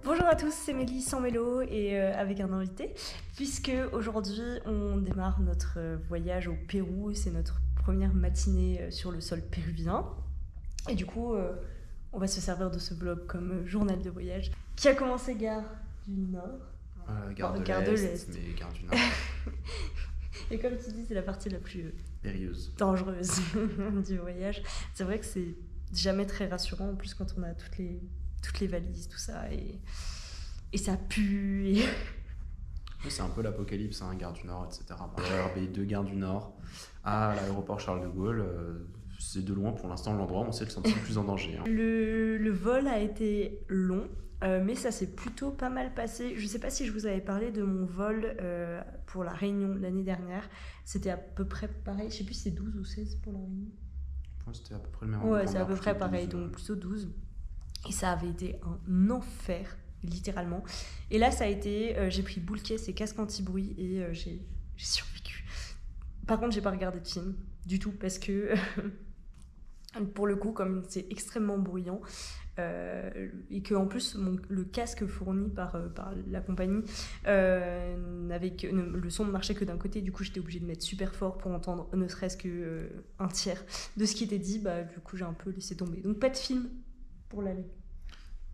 Bonjour à tous, c'est Mélie sans mélo et avec un invité, puisque aujourd'hui on démarre notre voyage au Pérou, c'est notre première matinée sur le sol péruvien. Et du coup, on va se servir de ce vlog comme journal de voyage qui a commencé gare du Nord. Gare de l'Est, mais gare du Nord. Et comme tu dis, c'est la partie la plus Périlleuse. dangereuse du voyage. C'est vrai que c'est jamais très rassurant, en plus quand on a toutes les valises, tout ça, et ça pue. Oui, c'est un peu l'apocalypse, hein, gare du Nord, etc. RB2, gare du Nord, à l'aéroport Charles de Gaulle. C'est de loin pour l'instant l'endroit où on s'est le senti le plus en danger. Hein. Le vol a été long, mais ça s'est plutôt pas mal passé. Je sais pas si je vous avais parlé de mon vol pour la Réunion l'année dernière. C'était à peu près pareil, je sais plus si c'est 12 ou 16 pour la Réunion. C'était à peu près le même. Ouais, c'est à peu près pareil, donc plutôt 12. Et ça avait été un enfer, littéralement. Et là, ça a été... j'ai pris boule caisse et casque anti-bruit et j'ai survécu. Par contre, j'ai pas regardé de film du tout parce que... pour le coup, comme c'est extrêmement bruyant et que en plus le casque fourni par la compagnie le son ne marchait que d'un côté, du coup j'étais obligée de mettre super fort pour entendre ne serait-ce que un tiers de ce qui était dit, du coup j'ai un peu laissé tomber. Donc pas de film pour l'aller.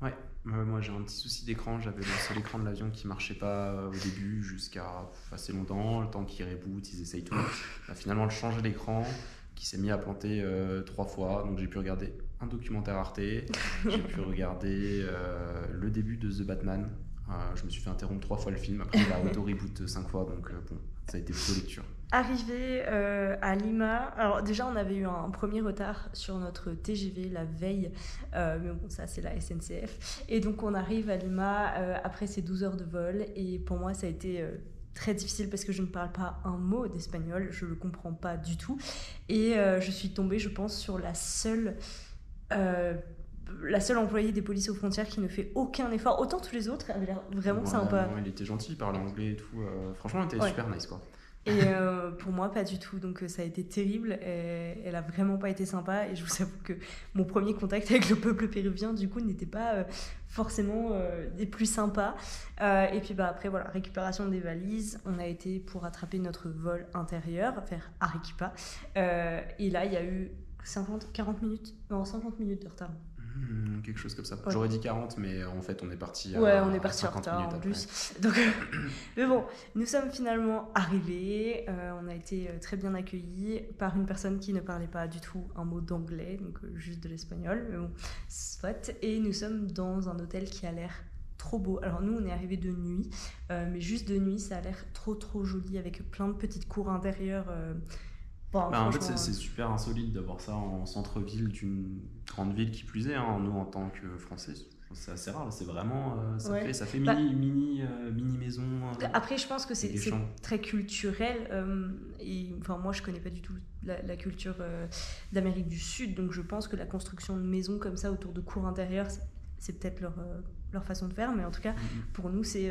Ouais, moi j'ai un petit souci d'écran, j'avais le seul écran de l'avion qui marchait pas au début jusqu'à assez longtemps, le temps qu'ils rebootent, ils essayent tout. Finalement, le changer d'écran qui s'est mis à planter 3 fois, donc j'ai pu regarder un documentaire Arte, j'ai pu regarder le début de The Batman, je me suis fait interrompre 3 fois le film, après il a auto-reboot 5 fois, donc bon, ça a été plutôt lecture. Arrivé à Lima, alors déjà on avait eu un premier retard sur notre TGV la veille, mais bon ça c'est la SNCF, et donc on arrive à Lima après ces 12 heures de vol, et pour moi ça a été... très difficile parce que je ne parle pas un mot d'espagnol, je le comprends pas du tout, et je suis tombée, je pense, sur la seule employée des polices aux frontières qui ne fait aucun effort. Autant tous les autres avaient l'air vraiment sympa. Non, il était gentil, il parlait anglais et tout, franchement il était super nice quoi. Et pour moi, pas du tout. Donc ça a été terrible. Elle a vraiment pas été sympa. Et je vous avoue que mon premier contact avec le peuple péruvien, du coup, n'était pas forcément des plus sympas. Et puis après, voilà, récupération des valises. On a été pour attraper notre vol intérieur vers Arequipa. Et là, il y a eu 50 minutes de retard. Quelque chose comme ça. Ouais. J'aurais dit 40, mais en fait, on est parti on est parti en retard en plus. Donc, mais bon, nous sommes finalement arrivés. On a été très bien accueillis par une personne qui ne parlait pas du tout un mot d'anglais, donc juste de l'espagnol. Mais bon, soit. Et nous sommes dans un hôtel qui a l'air trop beau. Alors nous, on est arrivés de nuit, mais juste de nuit, ça a l'air trop joli avec plein de petites cours intérieures. En fait, c'est super insolite d'avoir ça en centre-ville d'une grande ville qui plus est. Hein. Nous, en tant que Français, c'est assez rare. C'est vraiment, ça fait mini maison. Après, je pense que c'est très culturel. Et enfin, moi, je connais pas du tout la culture d'Amérique du Sud, donc je pense que la construction de maisons comme ça autour de cours intérieures, c'est peut-être leur façon de faire, mais en tout cas pour nous c'est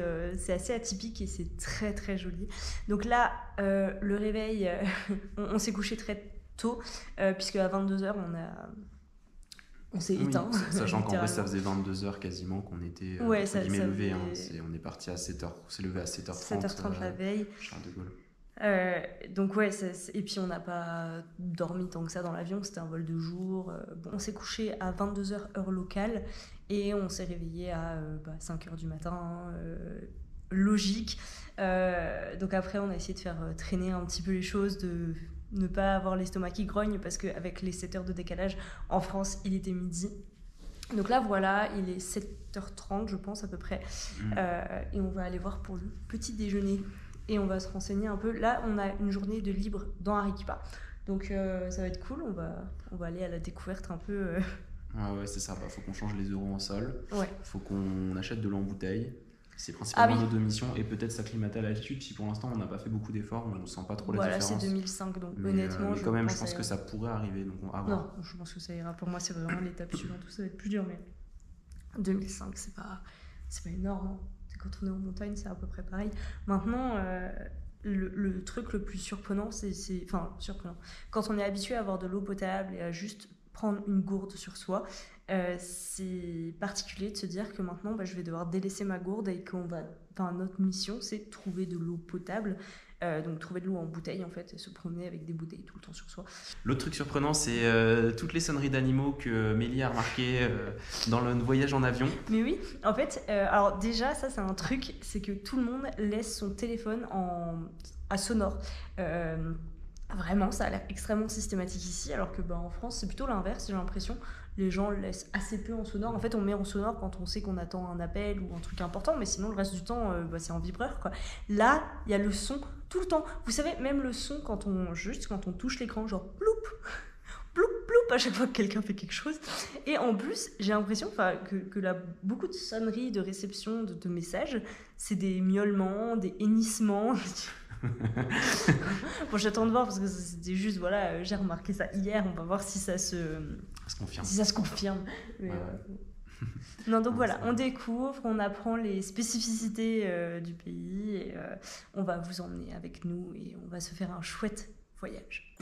assez atypique et c'est très joli. Donc là le réveil, on s'est couché très tôt puisque à 22h on s'est éteint. Sachant qu'en vrai ça faisait 22h quasiment qu'on était levé, hein. On est parti à 7h, on s'est levé à 7h30 7h30 la veille, Charles de Gaulle. Donc et puis on n'a pas dormi tant que ça dans l'avion, c'était un vol de jour. On s'est couché à 22h heure locale et on s'est réveillé à 5h du matin, logique. Donc après on a essayé de faire traîner un petit peu les choses, de ne pas avoir l'estomac qui grogne parce qu'avec les 7 heures de décalage en France il était midi. Donc là voilà, il est 7h30 je pense à peu près, et on va aller voir pour le petit déjeuner. Et on va se renseigner un peu. Là, on a une journée de libre dans Arequipa. Donc, ça va être cool. On va aller à la découverte un peu. Ouais, c'est ça. Faut qu'on change les euros en sol. Ouais. Faut qu'on achète de l'eau en bouteille. C'est principalement nos deux missions. Et peut-être s'acclimater à l'altitude. Si pour l'instant, on n'a pas fait beaucoup d'efforts, on ne sent pas trop la différence. Voilà, c'est 2005. Donc, honnêtement, mais quand même, je pense que ça pourrait arriver. Donc, à voir. Non, je pense que ça ira. Pour moi, c'est vraiment l'étape suivante. Tout ça va être plus dur. Mais 2005, c'est pas énorme. Hein. Quand on est en montagne, c'est à peu près pareil. Maintenant, le truc le plus surprenant, surprenant. Quand on est habitué à avoir de l'eau potable et à juste prendre une gourde sur soi, c'est particulier de se dire que maintenant je vais devoir délaisser ma gourde et notre mission c'est trouver de l'eau potable, donc trouver de l'eau en bouteille en fait et se promener avec des bouteilles tout le temps sur soi. L'autre truc surprenant, c'est toutes les sonneries d'animaux que Mélie a remarquées dans le voyage en avion. Mais oui, en fait, alors déjà ça c'est un truc, c'est que tout le monde laisse son téléphone à sonore. Vraiment, ça a l'air extrêmement systématique ici, alors que en France, c'est plutôt l'inverse, j'ai l'impression. Les gens le laissent assez peu en sonore. En fait, on met en sonore quand on sait qu'on attend un appel ou un truc important, mais sinon, le reste du temps, c'est en vibreur, quoi. Là, il y a le son tout le temps. Vous savez, même le son quand on touche l'écran, genre ploup, ploup, ploup, à chaque fois que quelqu'un fait quelque chose. Et en plus, j'ai l'impression que beaucoup de sonneries de réception de messages, c'est des miaulements, des hennissements. Bon, j'attends de voir parce que c'était juste, voilà, j'ai remarqué ça hier, on va voir si ça se confirme. Si ça se confirme. Mais, non, donc voilà, on découvre, on apprend les spécificités du pays et on va vous emmener avec nous et on va se faire un chouette voyage.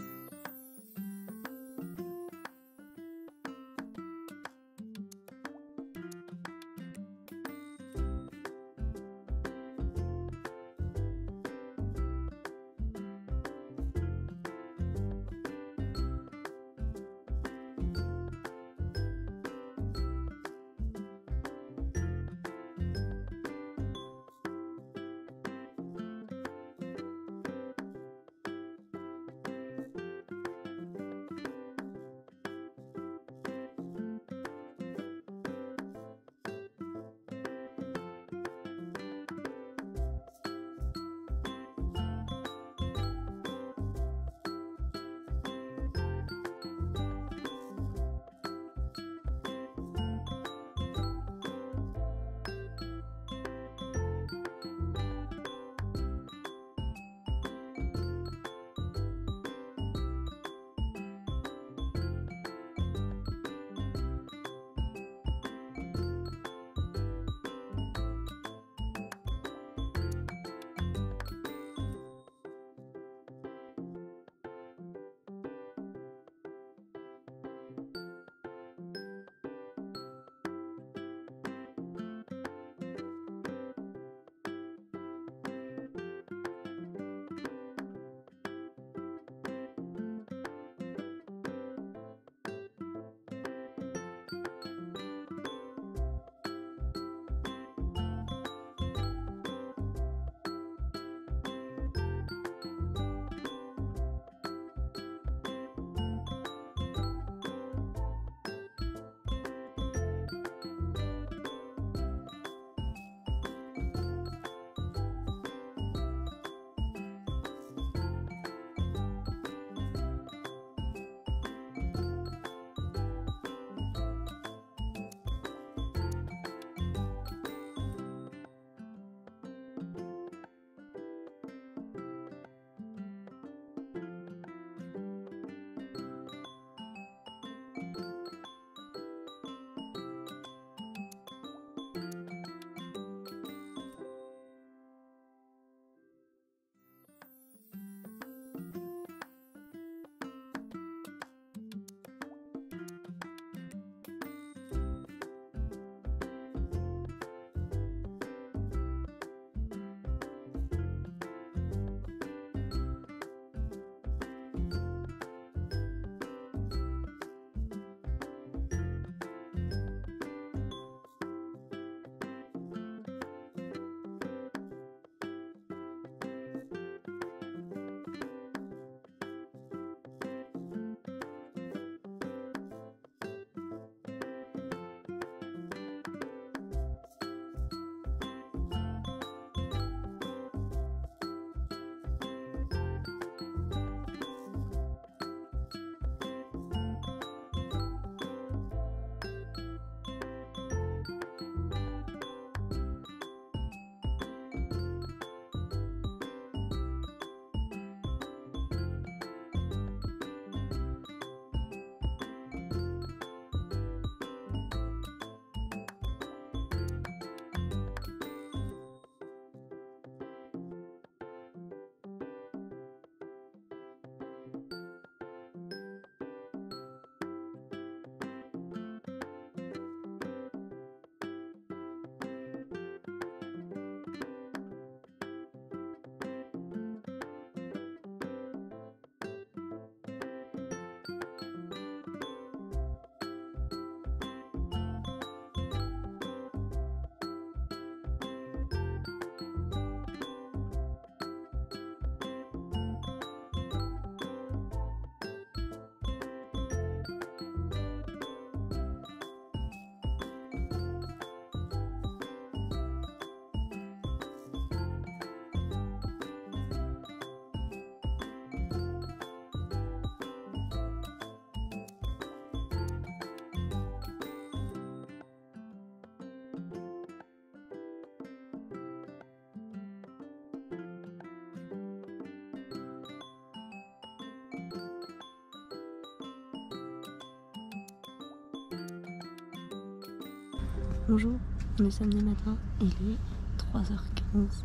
Bonjour, on est samedi matin, il est 3h15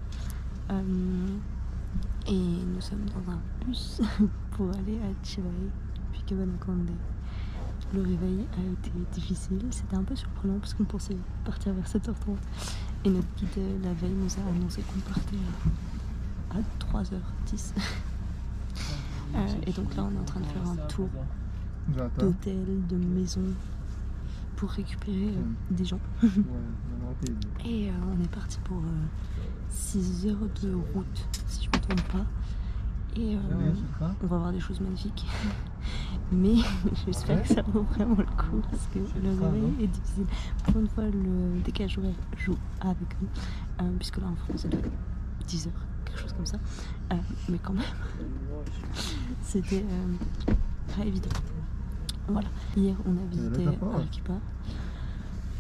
et nous sommes dans un bus pour aller à Chivay, puis Cabanacande. Le réveil a été difficile, c'était un peu surprenant parce qu'on pensait partir vers 7h30 et notre guide la veille nous a annoncé qu'on partait à 3h10. Et donc là on est en train de faire un tour d'hôtel, de maison pour récupérer des gens. Et on est parti pour 6 heures de route, si je ne me trompe pas. Et on va voir des choses magnifiques. Mais j'espère que ça vaut vraiment le coup parce que le réveil est difficile. Pour une fois, le décalage horaire joue avec nous, puisque là en France, c'est 10 heures, quelque chose comme ça. Mais quand même, c'était pas évident. Voilà. Hier, on a visité Arequipa.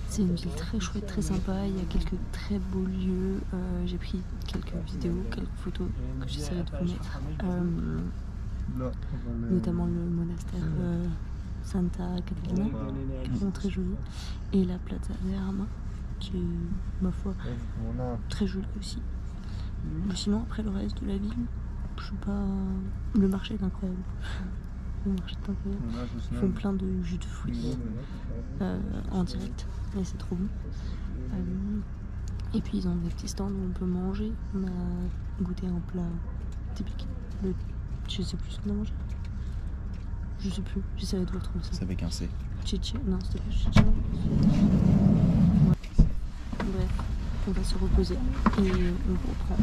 C'est une ville très chouette, très sympa. Il y a quelques très beaux lieux. J'ai pris quelques vidéos, quelques photos que j'essaierai de vous mettre. Notamment le monastère Santa Catalina, qui est vraiment très joli. Et la Plaza de Arma, qui est, ma foi, très jolie aussi. Mais sinon, après le reste de la ville, je sais pas. Le marché est incroyable. Le marché est incroyable. Ils font plein de jus de fruits en direct. Et c'est trop bon. Et puis ils ont des petits stands où on peut manger. On a goûté un plat typique. Je sais plus ce qu'on a mangé. Je sais plus. J'essaierai de vous retrouver ça. C'est avec un C. Chiché. Non, c'était pas chiché. Ouais. Bref, on va se reposer et on reprend.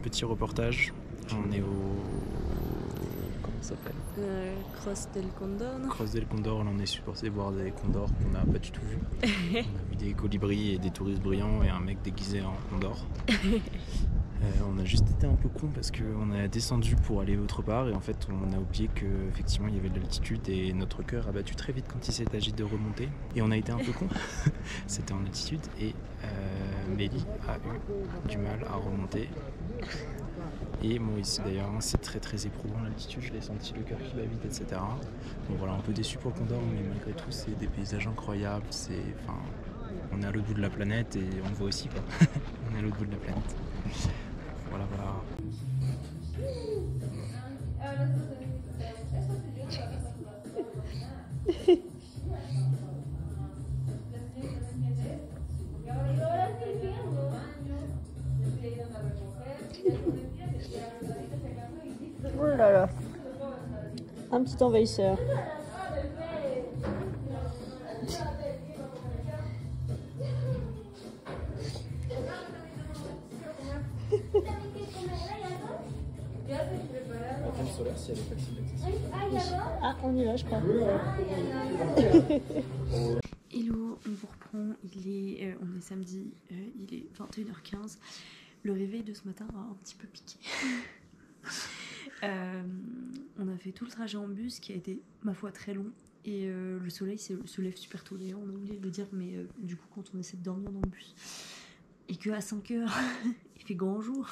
Petit reportage, on est au... comment ça s'appelle? Cross del Condor, non? Cross del Condor, là on est supposé voir des condors qu'on n'a pas du tout vu. On a vu des colibris et des touristes brillants et un mec déguisé en condor. On a juste été un peu con parce qu'on a descendu pour aller autre part et en fait on a oublié qu'effectivement il y avait de l'altitude et notre cœur a battu très vite quand il s'est agi de remonter et on a été un peu con. C'était en altitude et Mélie a eu du mal à remonter et moi ici d'ailleurs, c'est très très éprouvant l'altitude, je l'ai senti, le cœur qui bat vite, etc. Donc voilà, un peu déçu pour le Condor mais malgré tout c'est des paysages incroyables, on est à l'autre bout de la planète et on le voit aussi quoi. On est à l'autre bout de la planète. Voilà, voilà. Oh là là. Un petit envahisseur. La crème solaire, si elle est facile. Ah, on y va, je crois. Hello, on vous reprend. On est samedi, il est 21h15. Le réveil de ce matin a un petit peu piqué. On a fait tout le trajet en bus qui a été, ma foi, très long Et le soleil se lève super tôt d'ailleurs, on a oublié de le dire, mais du coup quand on essaie de dormir dans le bus et qu'à 5h il fait grand jour,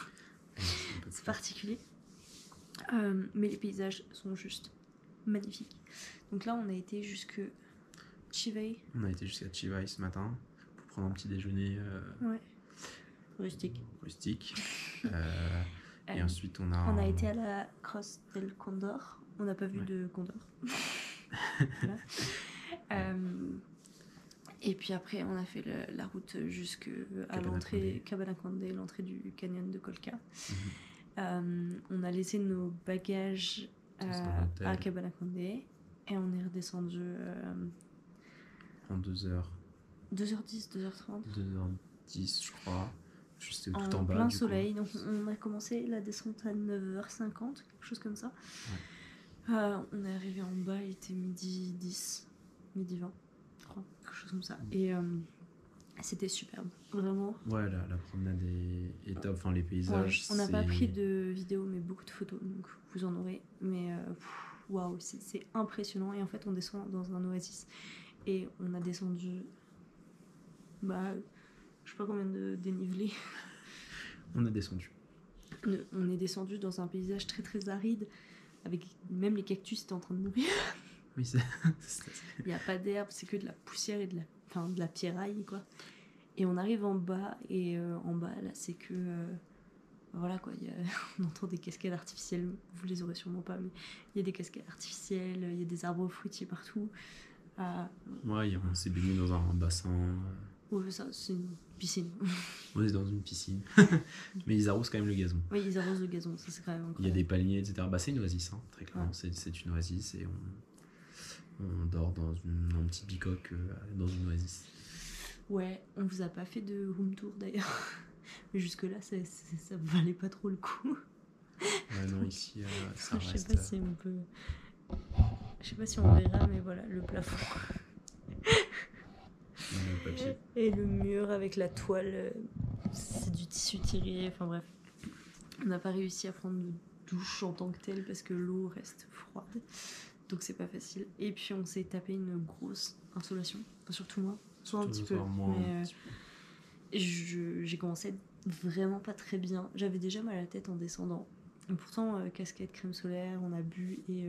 c'est particulier. Mais les paysages sont juste magnifiques. Donc là on a été jusque Chivay. On a été jusqu'à Chivay ce matin pour prendre un petit déjeuner Ouais. Rustique. Et ensuite on a été à la Cross del Condor. On n'a pas vu de condor. Voilà. Et puis après on a fait la route jusqu'à l'entrée Cabanacande, l'entrée du canyon de Colca. On a laissé nos bagages à Cabanacande et on est redescendu en 2h. 2h10, 2h30. 2h10 je crois. Juste tout en bas. Plein soleil. Donc on a commencé la descente à 9h50, quelque chose comme ça. On est arrivé en bas, il était midi 10, midi 20, je crois, quelque chose comme ça. Et c'était superbe, vraiment. Ouais, la promenade est top, enfin les paysages. Ouais, on n'a pas pris de vidéos, mais beaucoup de photos, donc vous en aurez. Mais waouh, c'est impressionnant. Et en fait, on descend dans un oasis et on a descendu, je sais pas combien de dénivelé. On a descendu. On est descendu dans un paysage très très aride, avec même les cactus étaient en train de mourir. Oui, il n'y a pas d'herbe, c'est que de la poussière et de la pierraille, quoi. Et on arrive en bas, et en bas, là, c'est que... voilà, quoi, on entend des cascades artificielles, vous les aurez sûrement pas, mais il y a des cascades artificielles, il y a des arbres fruitiers partout. Ouais, on s'est baigné dans un bassin... Ouais, ça, c'est une piscine. On est dans une piscine. Mais ils arrosent quand même le gazon. Oui, ils arrosent le gazon, ça c'est quand même incroyable. Il y a des palmiers, etc. C'est une oasis, hein, très clairement. Ouais. C'est une oasis et on dort dans un petit bicoque dans une oasis. Ouais, on vous a pas fait de room tour d'ailleurs. Mais jusque-là, ça valait pas trop le coup. Ouais, non, ici, ça reste... Je sais pas si on peut... Je sais pas si on verra, mais voilà, le plafond. Le papier. Et le mur avec la toile, c'est du tissu tiré, enfin bref. On n'a pas réussi à prendre de douche en tant que telle parce que l'eau reste froide, donc c'est pas facile. Et puis on s'est tapé une grosse insolation, enfin, surtout moi, soit un petit peu, mais j'ai commencé à être vraiment pas très bien. J'avais déjà mal à la tête en descendant. Et pourtant, casquette, crème solaire, on a bu et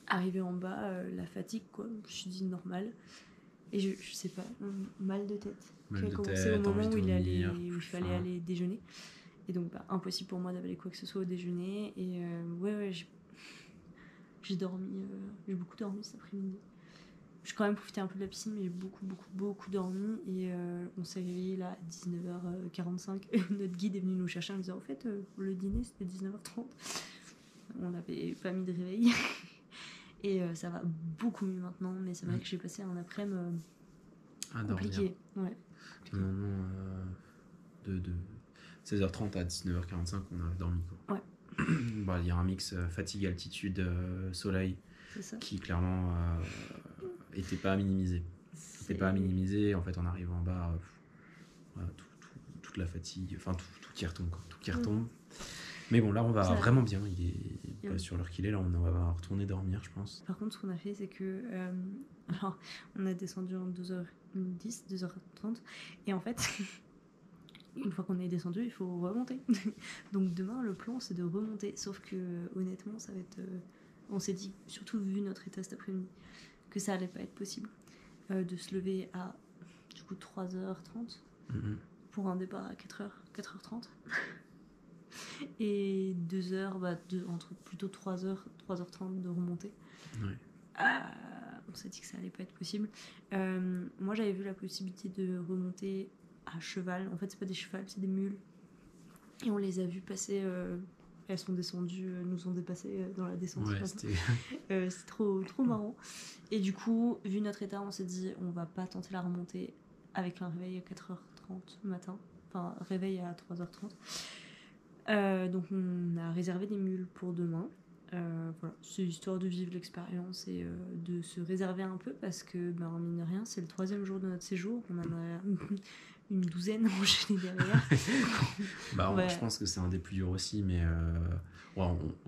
arrivé en bas, la fatigue, quoi. Je me suis dit normal. Et je sais pas, mal de tête qui a commencé au moment où il fallait aller déjeuner. Et donc impossible pour moi d'avaler quoi que ce soit au déjeuner. Et ouais, j'ai dormi, j'ai beaucoup dormi cet après-midi. J'ai quand même profité un peu de la piscine, mais j'ai beaucoup dormi. Et on s'est réveillé là à 19h45. Notre guide est venu nous chercher en disant, en fait, le dîner c'était 19h30. On n'avait pas mis de réveil. Et ça va beaucoup mieux maintenant, mais c'est vrai que j'ai passé un après-midi compliqué. Ouais. Non, de 16h30 à 19h45, on a dormi, quoi. Ouais. Il y a un mix fatigue, altitude, soleil, qui clairement était pas à minimiser. En fait, en arrivant en bas, toute la fatigue, enfin tout qui retombe, quoi. Tout qui retombe. Mais bon, là, on va vraiment bien. Il est sur l'heure qu'il est. Là, on va retourner dormir, je pense. Par contre, ce qu'on a fait, c'est que... alors, on a descendu en 2h10, 2h30. Et en fait, une fois qu'on est descendu, il faut remonter. Donc demain, le plan, c'est de remonter. Sauf que, honnêtement, ça va être... on s'est dit, surtout vu notre état cet après-midi, que ça allait pas être possible de se lever à, du coup, 3h30 pour un départ à 4h30. Et 2 heures, entre plutôt 3h, 3h30 de remonter. Ouais. On s'est dit que ça allait pas être possible. Moi, j'avais vu la possibilité de remonter à cheval. En fait, c'est pas des chevals, c'est des mules. Et on les a vues passer. Elles sont descendues, nous ont dépassées dans la descente. Ouais, c'est trop marrant. Et du coup, vu notre état, on s'est dit, on va pas tenter la remontée avec un réveil à 4h30 le matin. Enfin, réveil à 3h30. Donc on a réservé des mules pour demain. Voilà, c'est histoire de vivre l'expérience et de se réserver un peu parce que mine de rien, c'est le 3e jour de notre séjour. On en a une douzaine enchaînée derrière. Je pense que c'est un des plus durs aussi, mais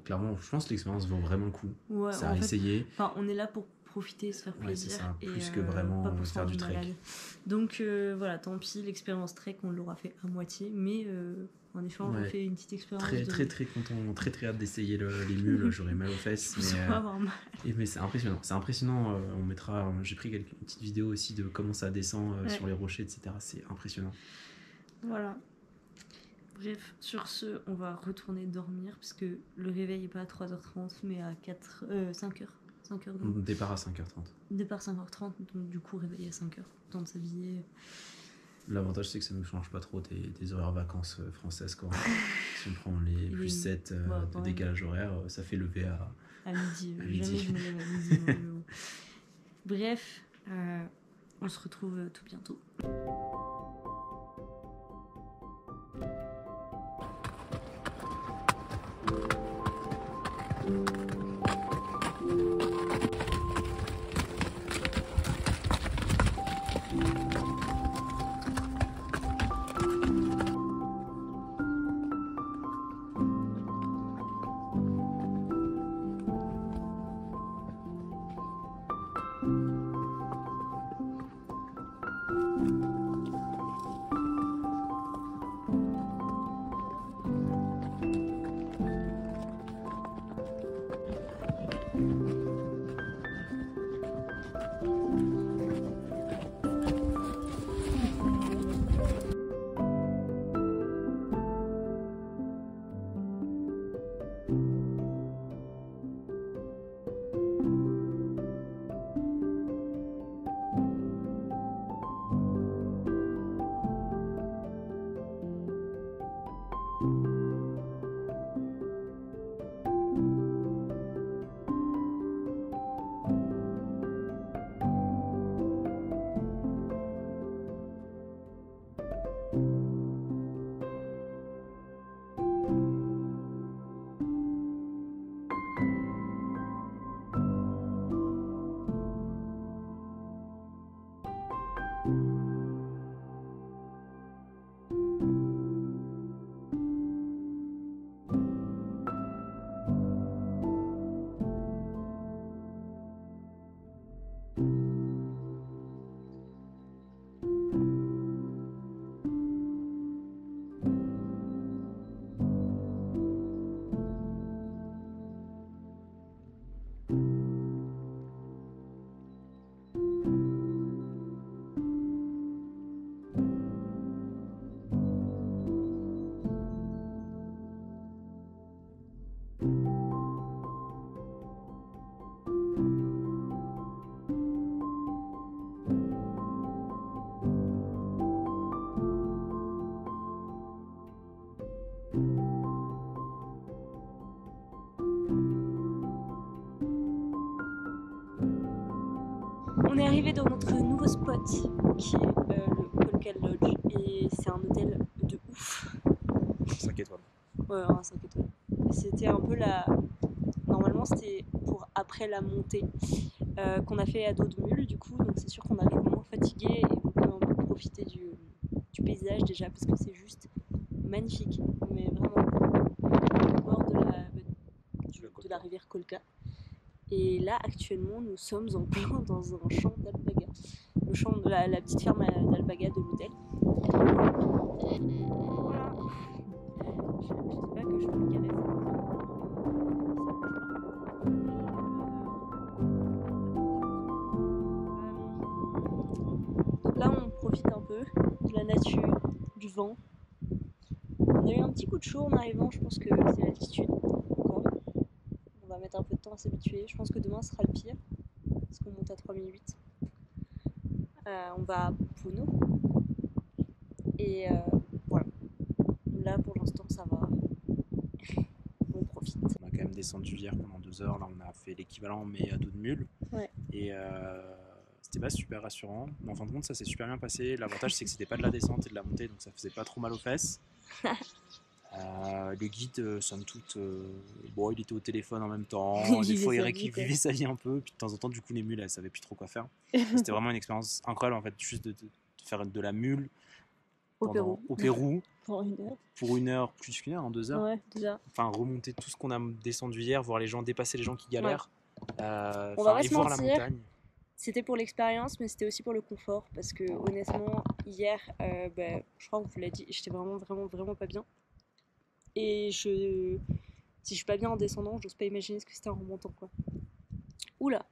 clairement, je pense que l'expérience vaut vraiment le coup. Ouais, c'est à essayer. On est là pour profiter, se faire Ouais, c'est plaisir. ça, et plus que vraiment pas pour se faire rendre du trek. malade. Donc voilà, tant pis, l'expérience trek, on l'aura fait à moitié, mais en échange, on Ouais. fait une petite expérience Très, de... très, très content, très, très hâte d'essayer les mules. J'aurais mal aux fesses. Faut pas avoir mal. Mais c'est impressionnant. C'est impressionnant. On mettra. J'ai pris quelques petites vidéos aussi de comment ça descend Ouais. sur les rochers, etc. C'est impressionnant. Voilà. Bref, sur ce, on va retourner dormir, parce que le réveil n'est pas à 3h30, mais à 5h. 5h donc. Départ à 5h30. Départ 5h30, donc du coup réveil à 5h. Temps de s'habiller. L'avantage, c'est que ça ne nous change pas trop des horaires vacances françaises, quoi. Si on prend les plus 7 de décalage horaire, ça fait lever à midi. À midi. Jamais je me lève à midi. moi, mais bon. Bref, on se retrouve tout bientôt. On est arrivé dans notre nouveau spot qui est le Colcal Lodge et c'est un hôtel de ouf. 5 étoiles. Ouais, un 5 étoiles. C'était un peu la... Normalement c'était pour après la montée qu'on a fait à dos de mule du coup, donc c'est sûr qu'on arrive moins fatigué et on peut un peu profiter du paysage déjà parce que c'est juste magnifique, mais vraiment au bord de la rivière Colca. Et là, actuellement, nous sommes en plein dans un champ d'alpaga. Le champ de la petite ferme d'alpaga de l'hôtel. Voilà. Je sais pas que je peux me garer. Donc là, on profite un peu de la nature, du vent. On a eu un petit coup de chaud en arrivant, je pense que c'est l'altitude. Encore. On va mettre un peu de temps à s'habituer. Je pense que demain sera le pire, parce qu'on monte à 3008. On va à Puno. Et voilà. Là, pour l'instant, ça va. On profite. On a quand même descendu hier pendant 2 heures. Là, on a fait l'équivalent, mais à dos de mule. Ouais. Et c'était pas super rassurant. Mais en fin de compte, ça s'est super bien passé. L'avantage, c'est que c'était pas de la descente et de la montée, donc ça faisait pas trop mal aux fesses. Le guide, somme toute, bon, il était au téléphone en même temps. Des fois, il vivait sa vie un peu. Puis de temps en temps, du coup, les mules, elles savaient plus trop quoi faire. C'était vraiment une expérience incroyable, en fait, juste de faire de la mule au Pérou. Pendant 1 heure. Pour 1 heure, plus qu'1 heure, en 2 heures. Ouais, déjà. Enfin, remonter tout ce qu'on a descendu hier, voir les gens, dépasser les gens qui galèrent. On Enfin, va pas et se voir la mentir. montagne. C'était pour l'expérience, mais c'était aussi pour le confort. Parce que honnêtement, hier, je crois qu'on vous l'a dit, j'étais vraiment pas bien. Et si je suis pas bien en descendant, j'ose pas imaginer ce que c'était en remontant, quoi. Oula,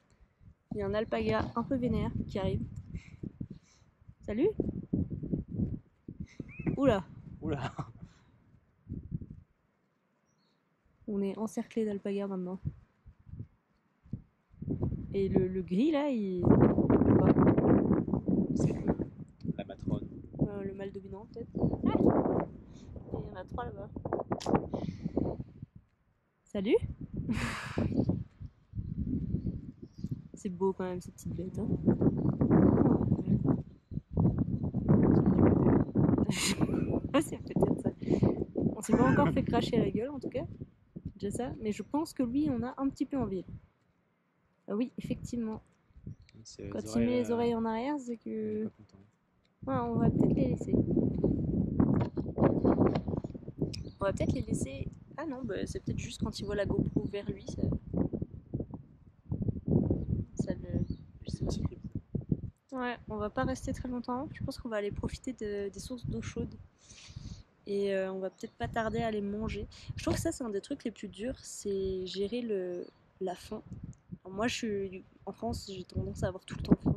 il y a un alpaga un peu vénère qui arrive. Salut. Oula, Oula. on est encerclé d'alpagas maintenant. Et le gris là, il. Quoi, C'est la matrone. le mâle dominant peut-être. Ah, il y en a 3 là-bas. Salut. C'est beau quand même ces petites bêtes. Hein. C'est peut-être ça. On s'est pas encore fait cracher la gueule en tout cas. Déjà ça. Mais je pense que lui, on a un petit peu envie. Ah oui, effectivement. Quand il met les oreilles en arrière, c'est que. Pas content. Ouais, on va peut-être les laisser. On va peut-être les laisser. Ah non, c'est peut-être juste quand il voit la GoPro vers lui, ça le. Je sais pas. Ouais, on va pas rester très longtemps. Je pense qu'on va aller profiter des sources d'eau chaude. Et on va peut-être pas tarder à les manger. Je trouve que ça, c'est un des trucs les plus durs, c'est gérer la faim. Alors moi, en France, j'ai tendance à avoir tout le temps faim.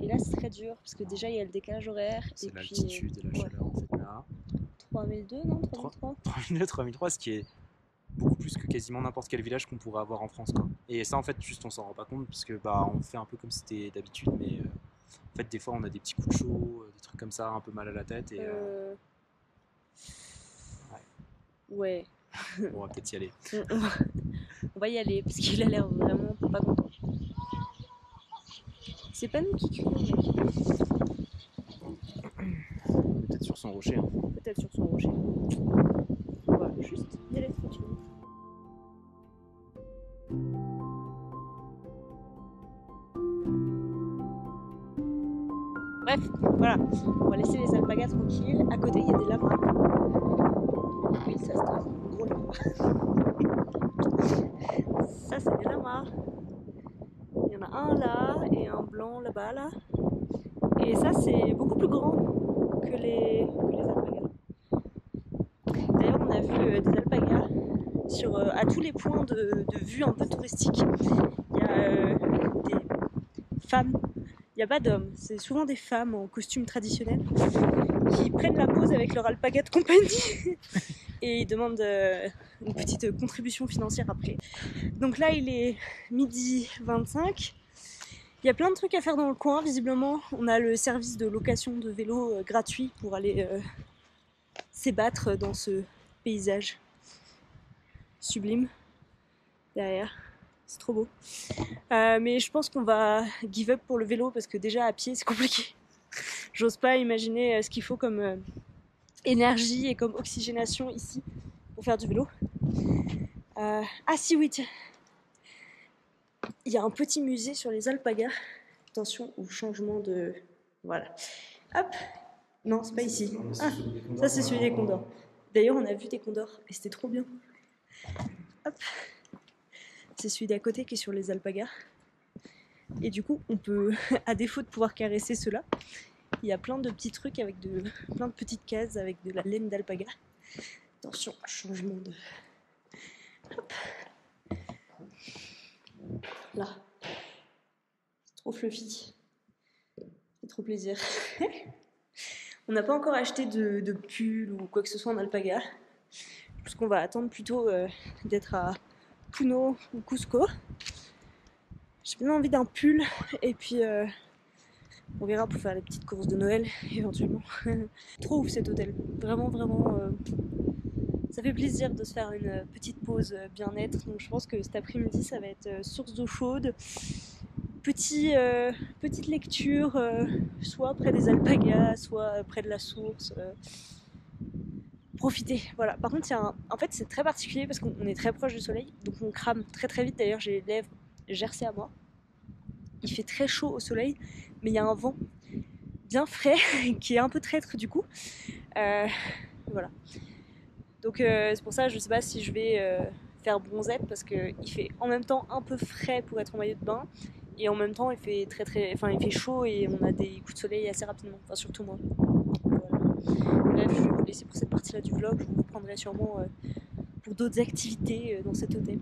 Et là, c'est très dur, parce que déjà, il y a le décalage horaire. C'est et puis, l'altitude et la chaleur en fait. Là. 3002, non 3003 3002, 3003, ce qui est beaucoup plus que quasiment n'importe quel village qu'on pourrait avoir en France, quoi. Et ça, en fait, juste on s'en rend pas compte, parce que on fait un peu comme c'était d'habitude, mais en fait, des fois, on a des petits coups de chaud, des trucs comme ça, un peu mal à la tête. Et, Ouais. On va peut-être y aller. On va y aller, parce qu'il a l'air vraiment pas content. C'est pas nous qui crions, mec. Peut-être sur son rocher. Hein. Peut-être sur son rocher. On va juste y aller tranquillement. Bref, voilà. On va laisser les alpagas tranquilles. À côté, il y a des lamas. Oui, ça c'est un gros lama. Ça, c'est des lamas. Il y en a un là et un blanc là-bas, là. Et ça, c'est beaucoup plus grand que les alpagas. D'ailleurs, on a vu des alpagas à tous les points de vue un peu touristiques. Il y a des femmes, il n'y a pas d'hommes, c'est souvent des femmes en costume traditionnel qui prennent la pose avec leur alpaga de compagnie et ils demandent une petite contribution financière après. Donc là, il est 12h25. Il y a plein de trucs à faire dans le coin, visiblement. On a le service de location de vélo gratuit pour aller s'ébattre dans ce paysage sublime derrière. C'est trop beau. Mais je pense qu'on va give up pour le vélo parce que déjà à pied c'est compliqué. J'ose pas imaginer ce qu'il faut comme énergie et comme oxygénation ici pour faire du vélo. Ah si, oui, tiens. Il y a un petit musée sur les alpagas. Attention au changement de... Voilà. Hop. Non, c'est pas ici. Ah, ça c'est celui des condors. D'ailleurs, on a vu des condors et c'était trop bien. Hop. C'est celui d'à côté qui est sur les alpagas. Et du coup, on peut, à défaut de pouvoir caresser ceux-là, il y a plein de petits trucs avec plein de petites cases avec de la laine d'alpaga. Attention, changement de... Hop. Là. C'est trop fluffy. C'est trop plaisir. On n'a pas encore acheté de pull ou quoi que ce soit en alpaga. Parce qu'on va attendre plutôt d'être à Puno ou Cusco. J'ai bien envie d'un pull et puis on verra pour faire les petites courses de Noël éventuellement. Trop ouf cet hôtel, vraiment ça fait plaisir de se faire une petite pause bien-être. Donc je pense que cet après-midi ça va être source d'eau chaude, petite lecture, soit près des alpagas, soit près de la source. Profiter, voilà. Par contre, en fait, c'est très particulier parce qu'on est très proche du soleil, donc on crame très très vite. D'ailleurs, j'ai les lèvres gercées à moi. Il fait très chaud au soleil, mais il y a un vent bien frais qui est un peu traître du coup. Voilà. Donc c'est pour ça, je sais pas si je vais faire bronzette parce qu'il fait en même temps un peu frais pour être en maillot de bain et en même temps il fait il fait chaud et on a des coups de soleil assez rapidement, enfin surtout moi. Voilà. Bref, je vais vous laisser pour cette partie-là du vlog, je vous reprendrai sûrement pour d'autres activités dans cet hôtel.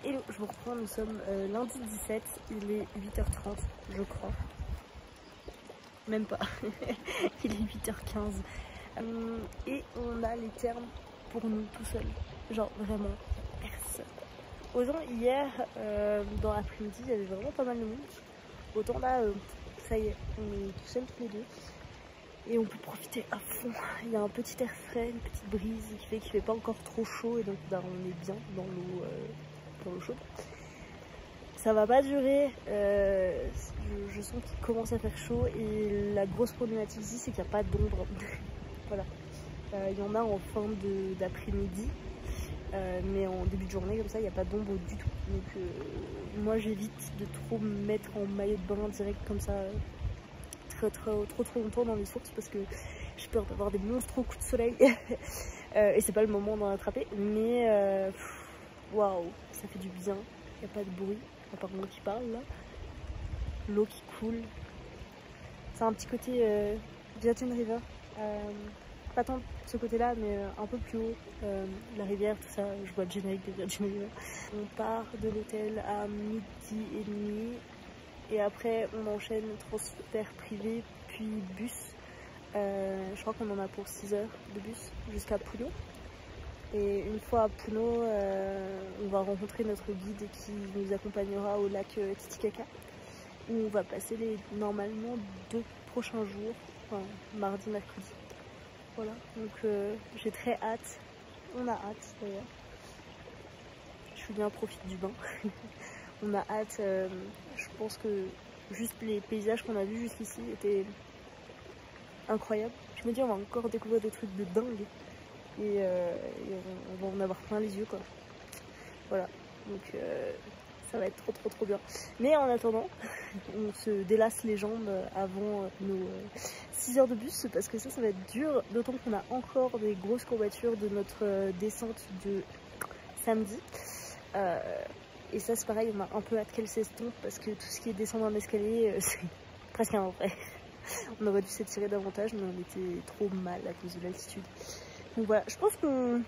Hello, je vous reprends, nous sommes lundi 17, il est 8h30 je crois. Même pas, il est 8h15. Et on a les termes pour nous tout seuls, genre vraiment personne. Autant hier, dans l'après-midi, il y avait vraiment pas mal de monde. Autant là, ça y est, on est tout seuls tous les deux. Et on peut profiter à fond. Il y a un petit air frais, une petite brise qui fait qu'il fait pas encore trop chaud et donc bah, on est bien dans l'eau chaude. Ça va pas durer, je sens qu'il commence à faire chaud et la grosse problématique ici c'est qu'il n'y a pas d'ombre. Voilà. Il y en a en fin d'après-midi, mais en début de journée comme ça il n'y a pas d'ombre du tout. Donc moi j'évite de trop me mettre en maillot de bain direct comme ça trop longtemps dans les sources parce que j'ai peur d'avoir des monstrueux coups de soleil et c'est pas le moment d'en attraper, mais waouh, ça fait du bien, il n'y a pas de bruit, à part moi qui parle là, l'eau qui coule, c'est un petit côté Virgin River, pas tant de ce côté là mais un peu plus haut, la rivière, tout ça, je vois le générique de Virgin River. On part de l'hôtel à 12h30 et après on enchaîne transfert privé puis bus, je crois qu'on en a pour 6 heures de bus jusqu'à Puno. Et une fois à Puno, on va rencontrer notre guide qui nous accompagnera au lac Titicaca où on va passer normalement 2 prochains jours, enfin mardi, mercredi. Voilà, donc j'ai très hâte, on a hâte d'ailleurs. Julien profite du bain. On a hâte, je pense que juste les paysages qu'on a vus jusqu'ici étaient incroyables. Je me dis on va encore découvrir des trucs de dingue. Et on va en avoir plein les yeux quoi. Voilà, donc ça va être trop bien. Mais en attendant, on se délasse les jambes avant nos 6 heures de bus parce que ça va être dur, d'autant qu'on a encore des grosses courbatures de notre descente de samedi. Et ça c'est pareil, on a un peu hâte qu'elle s'estompe parce que tout ce qui est descendre un escalier, c'est presque un vrai. On aurait dû s'étirer davantage mais on était trop mal à cause de l'altitude. Donc voilà, je pense qu'on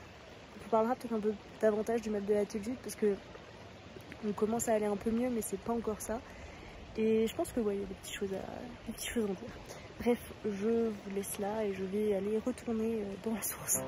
parlera peut-être un peu davantage du mal de l'altitude parce que on commence à aller un peu mieux mais c'est pas encore ça. Et je pense que ouais, il y a des petites choses à en dire. Bref, je vous laisse là et je vais aller retourner dans la source.